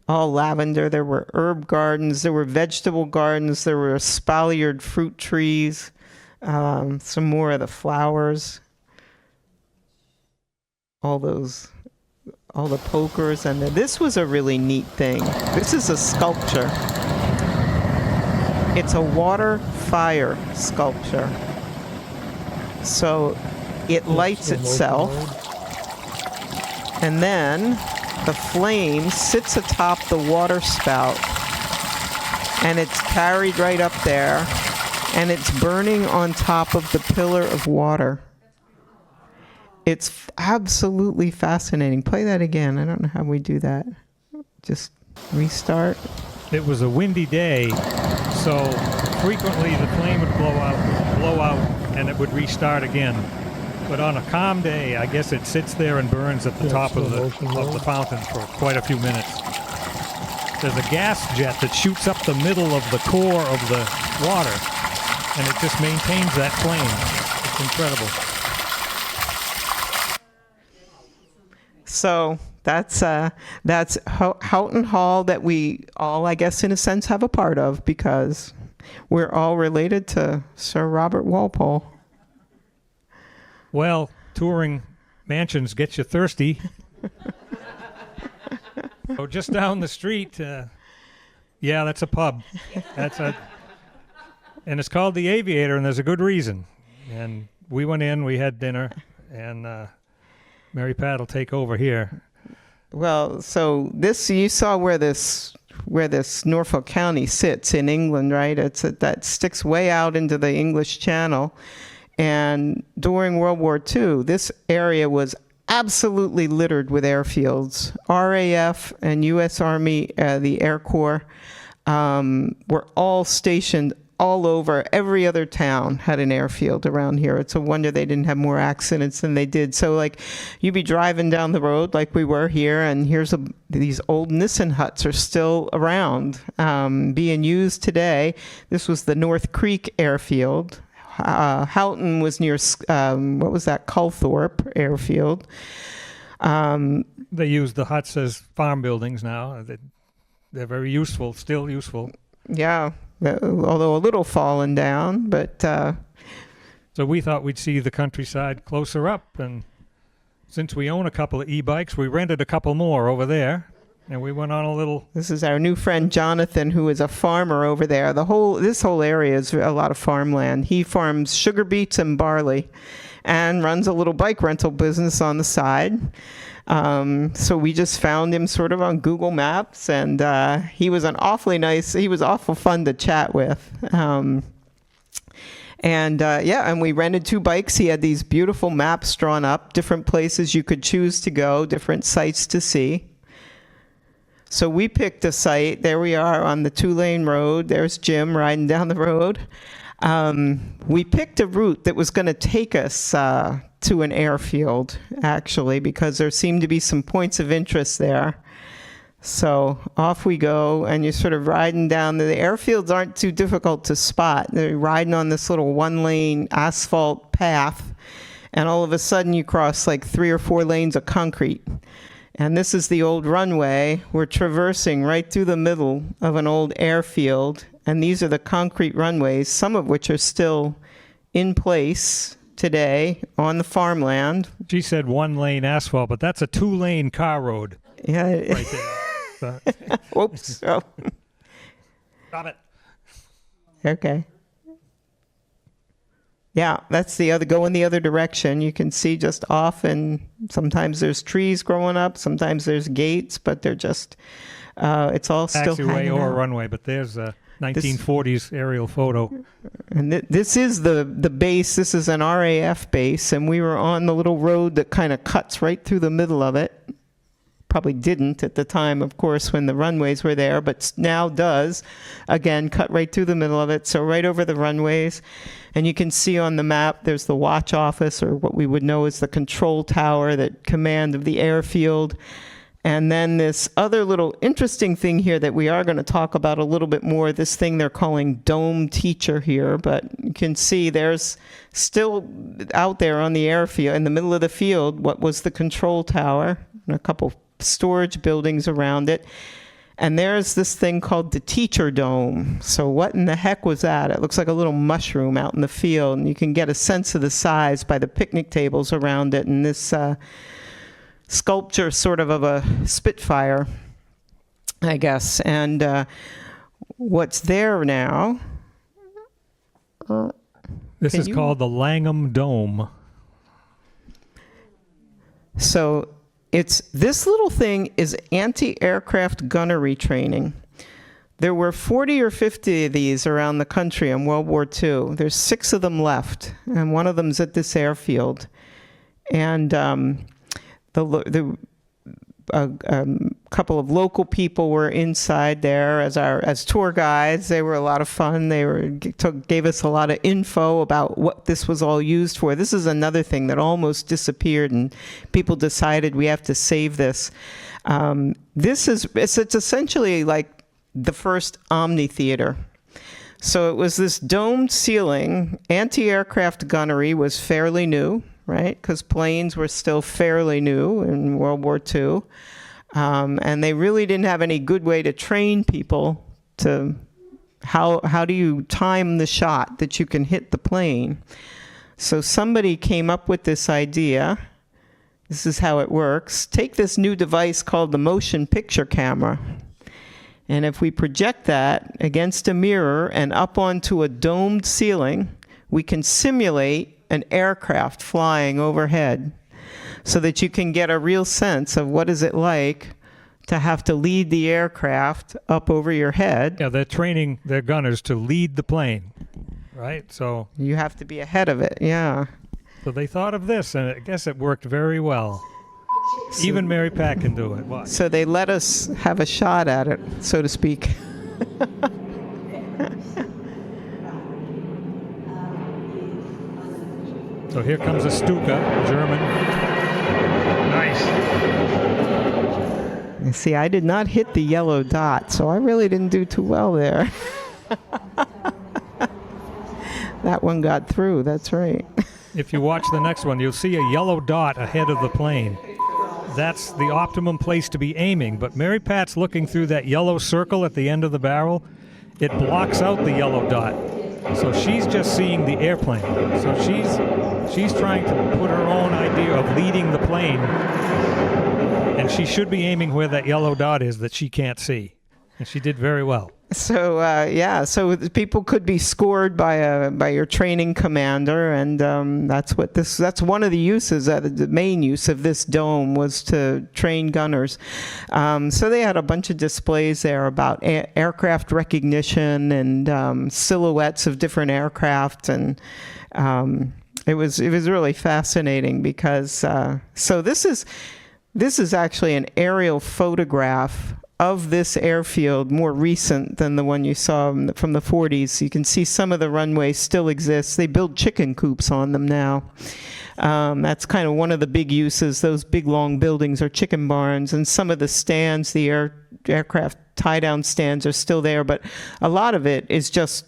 All lavender. There were herb gardens. There were vegetable gardens. There were espaliered fruit trees. Some more of the flowers. All the pokers. And this was a really neat thing. This is a sculpture. It's a water fire sculpture. So it lights itself. And then the flame sits atop the water spout, and it's carried right up there, and it's burning on top of the pillar of water. It's absolutely fascinating. Play that again. I don't know how we do that. Just restart. It was a windy day, so frequently the flame would blow out, and it would restart again. But on a calm day, I guess it sits there and burns at the top of the fountain for quite a few minutes. There's a gas jet that shoots up the middle of the core of the water, and it just maintains that flame. It's incredible. So that's Houghton Hall that we all, I guess, in a sense, have a part of because we're all related to Sir Robert Walpole. Well, touring mansions gets you thirsty. So just down the street, yeah, that's a pub. And it's called the Aviator, and there's a good reason. And we went in, we had dinner, and Mary Pat will take over here. Well, so you saw where this Norfolk County sits in England, right? That sticks way out into the English Channel. And during World War II, this area was absolutely littered with airfields. RAF and U.S. Army, the Air Corps, were all stationed all over. Every other town had an airfield around here. It's a wonder they didn't have more accidents than they did. So, like, you'd be driving down the road like we were here, and these old Nissen huts are still around, being used today. This was the North Creek Airfield. Houghton was near, what was that, Culthorpe Airfield. They use the huts as farm buildings now. They're very useful, still useful. Yeah, although a little fallen down, but... So we thought we'd see the countryside closer up, and since we own a couple of e-bikes, we rented a couple more over there, and we went on a little... This is our new friend Jonathan, who is a farmer over there. This whole area is a lot of farmland. He farms sugar beets and barley and runs a little bike rental business on the side. So we just found him sort of on Google Maps, and he was awful fun to chat with. And we rented 2 bikes. He had these beautiful maps drawn up, different places you could choose to go, different sites to see. So we picked a site. There we are on the 2-lane road. There's Jim riding down the road. We picked a route that was going to take us to an airfield, actually, because there seemed to be some points of interest there. So off we go, and you're sort of riding down. The airfields aren't too difficult to spot. They're riding on this little 1-lane asphalt path, and all of a sudden you cross like 3 or 4 lanes of concrete. And this is the old runway. We're traversing right through the middle of an old airfield, and these are the concrete runways, some of which are still in place today on the farmland. She said 1-lane asphalt, but that's a 2-lane car road. Yeah. Right there. Oops. Oh. Stop it. Okay. Yeah, that's going the other direction. You can see just off, and sometimes there's trees growing up, sometimes there's gates, but they're just, it's all still hanging taxiway or out. Runway, but there's a 1940s aerial photo. And this is the base. This is an RAF base, and we were on the little road that kind of cuts right through the middle of it. Probably didn't at the time, of course, when the runways were there, but now does. Again, cut right through the middle of it, so right over the runways. And you can see on the map, there's the watch office, or what we would know as the control tower, that command of the airfield. And then this other little interesting thing here that we are going to talk about a little bit more, this thing they're calling Dome Teacher here, but you can see there's still out there on the airfield, in the middle of the field, what was the control tower, and a couple storage buildings around it. And there's this thing called the Teacher Dome. So what in the heck was that? It looks like a little mushroom out in the field, and you can get a sense of the size by the picnic tables around it, and this sculpture sort of a Spitfire, I guess. And what's there now? This is called the Langham Dome. So this little thing is anti-aircraft gunnery training. There were 40 or 50 of these around the country in World War II. There's 6 of them left, and one of them's at this airfield. And a couple of local people were inside there as tour guides. They were a lot of fun. They gave us a lot of info about what this was all used for. This is another thing that almost disappeared, and people decided we have to save this. It's essentially like the first Omni Theater. So it was this domed ceiling. Anti-aircraft gunnery was fairly new, right? Because planes were still fairly new in World War II. And they really didn't have any good way to train people to how do you time the shot that you can hit the plane. So somebody came up with this idea. This is how it works. Take this new device called the motion picture camera. And if we project that against a mirror and up onto a domed ceiling, we can simulate an aircraft flying overhead so that you can get a real sense of what is it like to have to lead the aircraft up over your head. Yeah, they're training their gunners to lead the plane, right? So you have to be ahead of it, yeah. So they thought of this, and I guess it worked very well. Even Mary Pat can do it. Watch. So they let us have a shot at it, so to speak. So here comes a Stuka, German. Nice. You see, I did not hit the yellow dot, so I really didn't do too well there. That one got through, that's right. If you watch the next one, you'll see a yellow dot ahead of the plane. That's the optimum place to be aiming, but Mary Pat's looking through that yellow circle at the end of the barrel. It blocks out the yellow dot. So she's just seeing the airplane. So she's trying to put her own idea of leading the plane, and she should be aiming where that yellow dot is that she can't see. And she did very well. So so people could be scored by your training commander, and that's one of the uses. The main use of this dome was to train gunners. So they had a bunch of displays there about aircraft recognition and silhouettes of different aircraft, and it was really fascinating because so this is actually an aerial photograph of this airfield, more recent than the one you saw from the 40s. You can see some of the runways still exist. They build chicken coops on them now. That's kind of one of the big uses. Those big long buildings are chicken barns, and some of the stands, the aircraft tie-down stands are still there, but a lot of it is just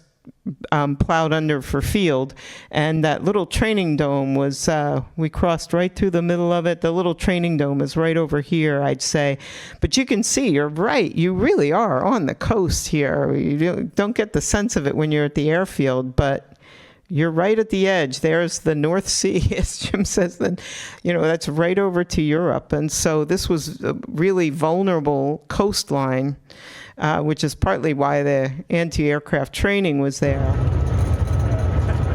plowed under for field. And that little training dome was, we crossed right through the middle of it. The little training dome is right over here, I'd say. But you can see, you're right, you really are on the coast here. You don't get the sense of it when you're at the airfield, but you're right at the edge. There's the North Sea, as Jim says, then, that's right over to Europe. And so this was a really vulnerable coastline, which is partly why the anti-aircraft training was there.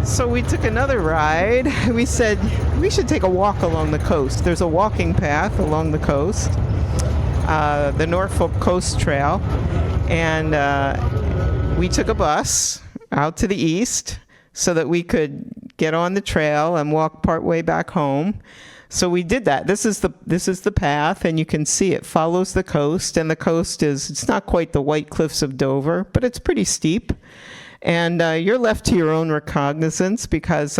So we took another ride. We said we should take a walk along the coast. There's a walking path along the coast, the Norfolk Coast Trail, and we took a bus out to the east so that we could get on the trail and walk partway back home. So we did that. This is the path, and you can see it follows the coast, and the coast it's not quite the White Cliffs of Dover, but it's pretty steep. And you're left to your own recognizance because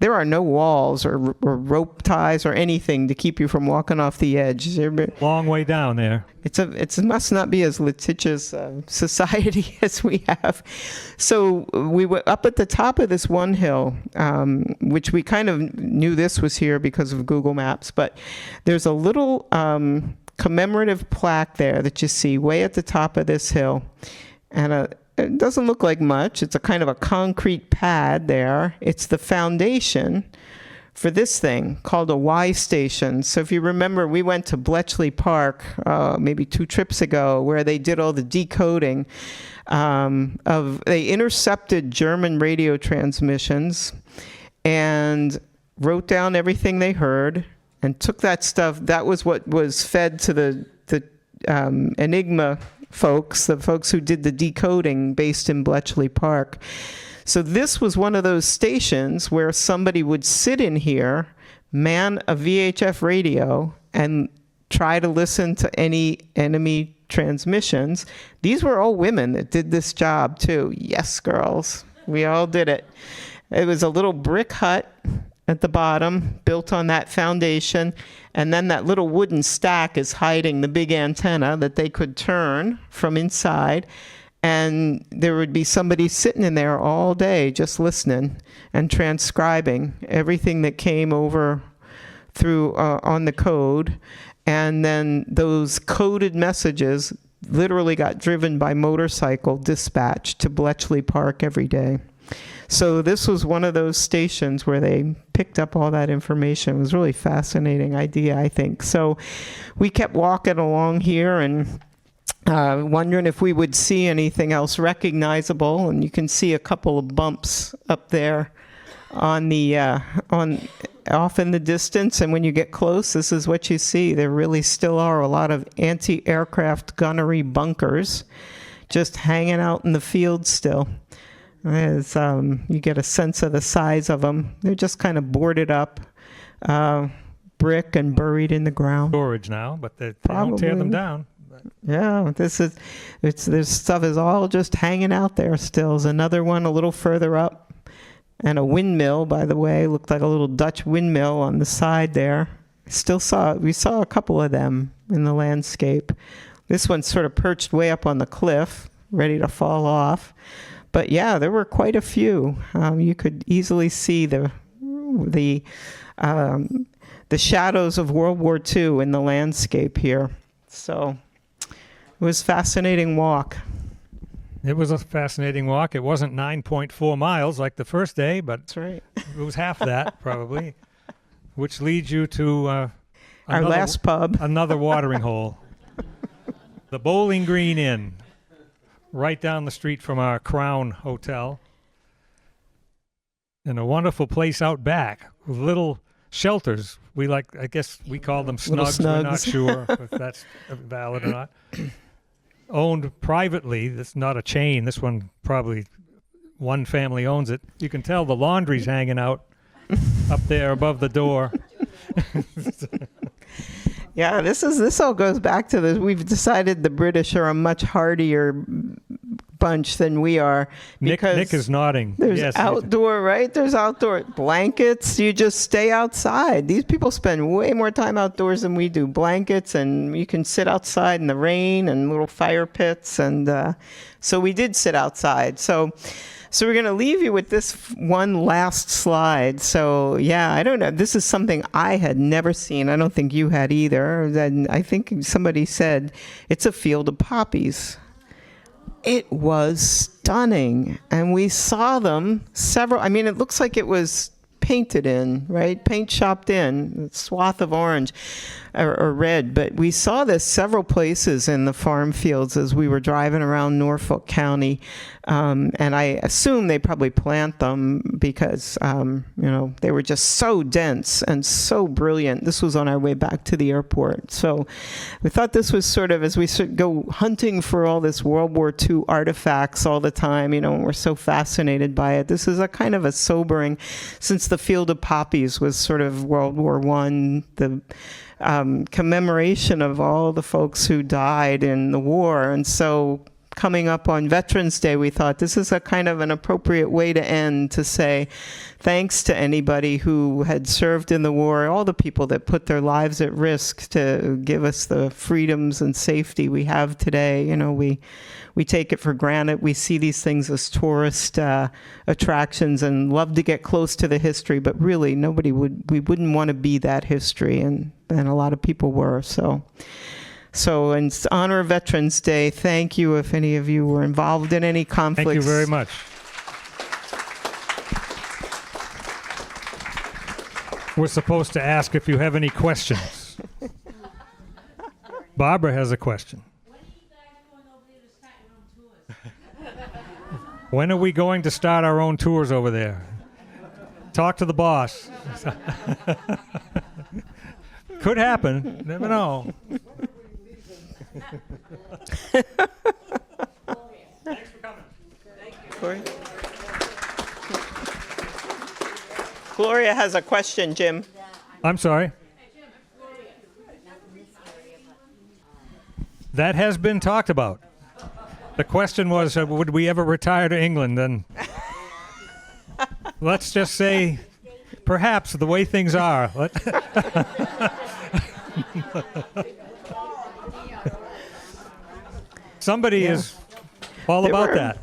there are no walls or rope ties or anything to keep you from walking off the edge. Long way down there. It must not be as litigious society as we have. So we were up at the top of this one hill, which we kind of knew this was here because of Google Maps, but there's a little commemorative plaque there that you see way at the top of this hill. And it doesn't look like much. It's a kind of a concrete pad there. It's the foundation for this thing called a Y station. So if you remember, we went to Bletchley Park maybe 2 trips ago where they did all the decoding they intercepted German radio transmissions and wrote down everything they heard and took that stuff. That was what was fed to the Enigma folks, the folks who did the decoding based in Bletchley Park. So this was one of those stations where somebody would sit in here, man a VHF radio, and try to listen to any enemy transmissions. These were all women that did this job too. Yes, girls, we all did it. It was a little brick hut at the bottom, built on that foundation, and then that little wooden stack is hiding the big antenna that they could turn from inside, And there would be somebody sitting in there all day just listening and transcribing everything that came over through on the code. And then those coded messages literally got driven by motorcycle dispatched to Bletchley Park every day. So this was one of those stations where they picked up all that information. It was a really fascinating idea, I think. So we kept walking along here and wondering if we would see anything else recognizable. And you can see a couple of bumps up there on the off in the distance. And when you get close, this is what you see. There really still are a lot of anti-aircraft gunnery bunkers just hanging out in the field still. As you get a sense of the size of them. They're just kind of boarded up, brick and buried in the ground. Storage now, but they don't tear them down. Yeah, this stuff is all just hanging out there still. There's another one a little further up, and a windmill, by the way, looked like a little Dutch windmill on the side there. We saw a couple of them in the landscape. This one's sort of perched way up on the cliff, ready to fall off. But yeah, there were quite a few. You could easily see the shadows of World War II in the landscape here. So it was a fascinating walk. It was a fascinating walk. It wasn't 9.4 miles like the first day, but that's right. It was half that probably, which leads you to our last pub, another watering hole, the Bowling Green Inn. Right down the street from our Crown Hotel, and a wonderful place out back with little shelters. I guess we call them snugs. We're not sure if that's valid or not. Owned privately. That's not a chain. This one probably one family owns it. You can tell the laundry's hanging out up there above the door. Yeah, this all goes back to this. We've decided the British are a much hardier bunch than we are. Nick is nodding. There's outdoor, right? There's outdoor blankets. You just stay outside. These people spend way more time outdoors than we do. Blankets, and you can sit outside in the rain and little fire pits. And so we did sit outside. So we're going to leave you with this one last slide. So yeah, I don't know. This is something I had never seen. I don't think you had either. Then I think somebody said it's a field of poppies. It was stunning. And we saw them it looks like it was painted in, right? Paint shopped in, a swath of orange or red. But we saw this several places in the farm fields as we were driving around Norfolk County. And I assume they probably plant them because, they were just so dense and so brilliant. This was on our way back to the airport. So we thought this was sort of, as we go hunting for all this World War II artifacts all the time, and we're so fascinated by it. This is a kind of a sobering, since the Field of Poppies was sort of World War I, the commemoration of all the folks who died in the war. And so coming up on Veterans Day, we thought this is a kind of an appropriate way to end, to say thanks to anybody who had served in the war, all the people that put their lives at risk to give us the freedoms and safety we have today. We take it for granted. We see these things as tourist attractions and love to get close to the history, but really we wouldn't want to be that history, and a lot of people were. So in honor of Veterans Day, thank you if any of you were involved in any conflicts. Thank you very much. We're supposed to ask if you have any questions. Barbara has a question. When are we going to start our own tours over there? Talk to the boss. Could happen. Never know. Thanks for coming. Gloria? Gloria has a question, Jim. I'm sorry. That has been talked about. The question was, would we ever retire to England? And let's just say, perhaps, the way things are. Somebody is All They about were. that.